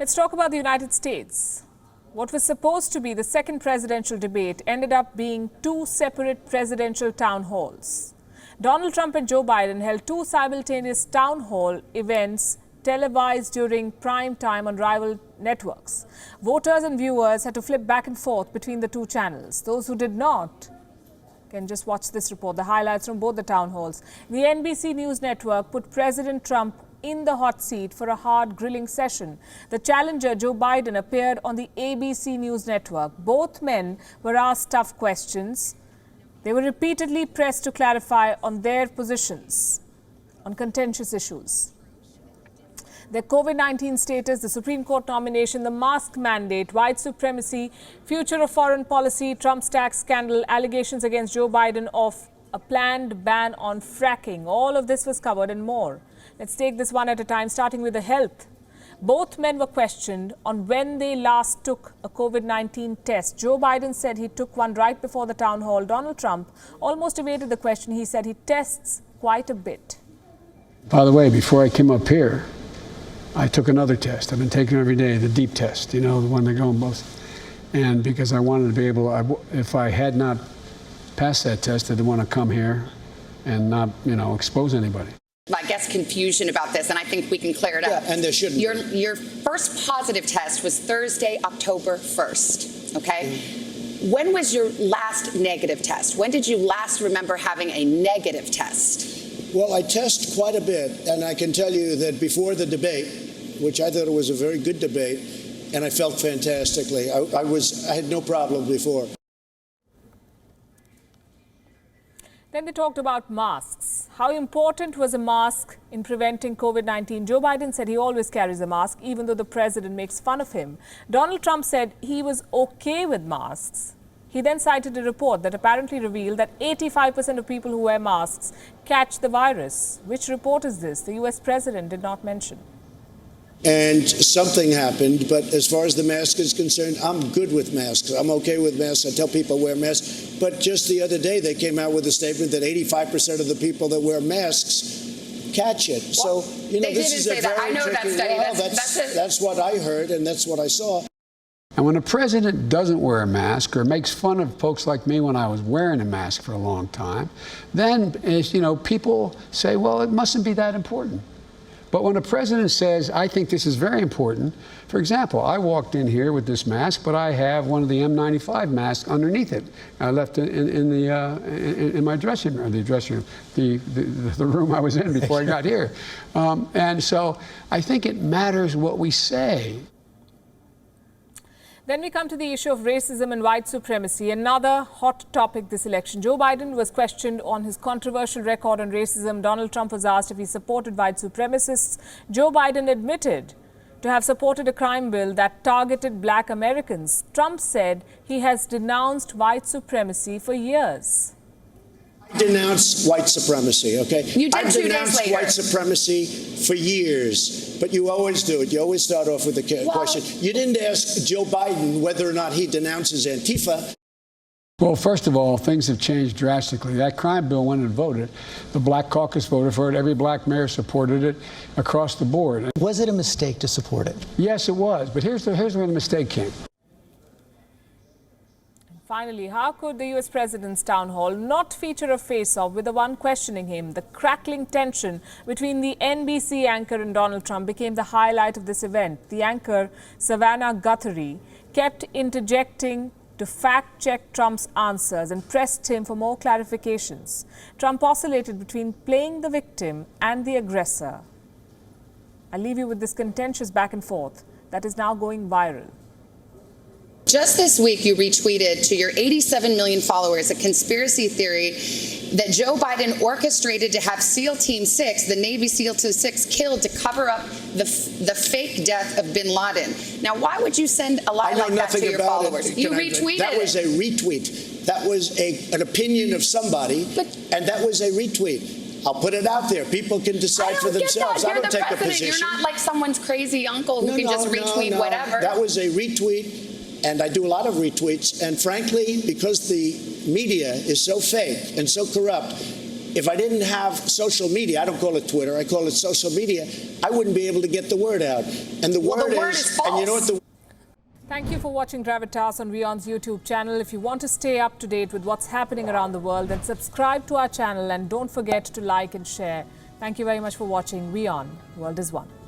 Let's talk about the United States. What was supposed to be the second presidential debate ended up being two separate presidential town halls. Donald Trump and Joe Biden held two simultaneous town hall events televised during prime time on rival networks. Voters and viewers had to flip back and forth between the two channels. Those who did not can just watch this report, the highlights from both the town halls. The NBC News Network put President Trump in the hot seat for a hard grilling session. The challenger, Joe Biden, appeared on the ABC News Network. Both men were asked tough questions. They were repeatedly pressed to clarify on their positions on contentious issues. Their COVID-19 status, the Supreme Court nomination, the mask mandate, white supremacy, future of foreign policy, Trump's tax scandal, allegations against Joe Biden of a planned ban on fracking. All of this was covered and more. Let's take this one at a time, starting with the health. Both men were questioned on when they last took a COVID-19 test. Joe Biden said he took one right before the town hall. Donald Trump almost evaded the question. He said he tests quite a bit. By the way, before I came up here, I took another test. I've been taking every day, the deep test, you know, the one that go in both. And because I wanted to be able, if I had not passed that test, I didn't want to come here and not, you know, expose anybody. I guess confusion about this, and I think we can clear it up. Yeah, and there shouldn't be. Your first positive test was Thursday, October 1st, okay? When was your last negative test? When did you last remember having a negative test? Well, I test quite a bit, and I can tell you that before the debate, which I thought it was a very good debate, and I felt fantastically. I had no problem before. Then they talked about masks. How important was a mask in preventing COVID-19? Joe Biden said he always carries a mask, even though the president makes fun of him. Donald Trump said he was okay with masks. He then cited a report that apparently revealed that 85% of people who wear masks catch the virus. Which report is this? The U.S. president did not mention. And something happened, but as far as the mask is concerned, I'm good with masks. I'm okay with masks. I tell people wear masks. But just the other day, they came out with a statement that 85% of the people that wear masks catch it. Well, so, you know, this is a very I know tricky, that study. well, that's what I heard, and that's what I saw. And when a president doesn't wear a mask or makes fun of folks like me when I was wearing a mask for a long time, then, you know, people say, well, it mustn't be that important. But when a president says, I think this is very important, for example, I walked in here with this mask, but I have one of the N95 masks underneath it. I left it in my dressing room, the room I was in before I got here. And so I think it matters what we say. Then we come to the issue of racism and white supremacy, another hot topic this election. Joe Biden was questioned on his controversial record on racism. Donald Trump was asked if he supported white supremacists. Joe Biden admitted to have supported a crime bill that targeted black Americans. Trump said he has denounced white supremacy for years. I denounce white supremacy, okay? You did I've 2 days denounced later. white supremacy for years, but you always do it. You always start off with a question. You didn't ask Joe Biden whether or not he denounces Antifa. Well, first of all, things have changed drastically. That crime bill went and voted. The Black Caucus voted for it. Every black mayor supported it across the board. Was it a mistake to support it? Yes, it was. But here's where the mistake came. Finally, how could the U.S. president's town hall not feature a face-off with the one questioning him? The crackling tension between the NBC anchor and Donald Trump became the highlight of this event. The anchor, Savannah Guthrie, kept interjecting to fact-check Trump's answers and pressed him for more clarifications. Trump oscillated between playing the victim and the aggressor. I'll leave you with this contentious back and forth that is now going viral. Just this week, you retweeted to your 87 million followers a conspiracy theory that Joe Biden orchestrated to have SEAL Team 6, the Navy SEAL Team 6, killed to cover up the fake death of bin Laden. Now, why would you send a lie like that to your followers? You retweeted That was a retweet. That was an opinion of somebody, and that was a retweet. I'll put it out there. People can decide for themselves. I don't take a position. You're not like someone's crazy uncle who can just retweet whatever. That was a retweet. And I do a lot of retweets. And frankly, because the media is so fake and so corrupt, If I didn't have social media, I don't call it Twitter, I call it social media, I wouldn't be able to get the word out. And the word is false. And you know what the Thank you for watching Gravitas on WION's YouTube channel. If you want to stay up to date with what's happening around the world, then subscribe to our channel and don't forget to like and share. Thank you very much for watching WION. The World is One.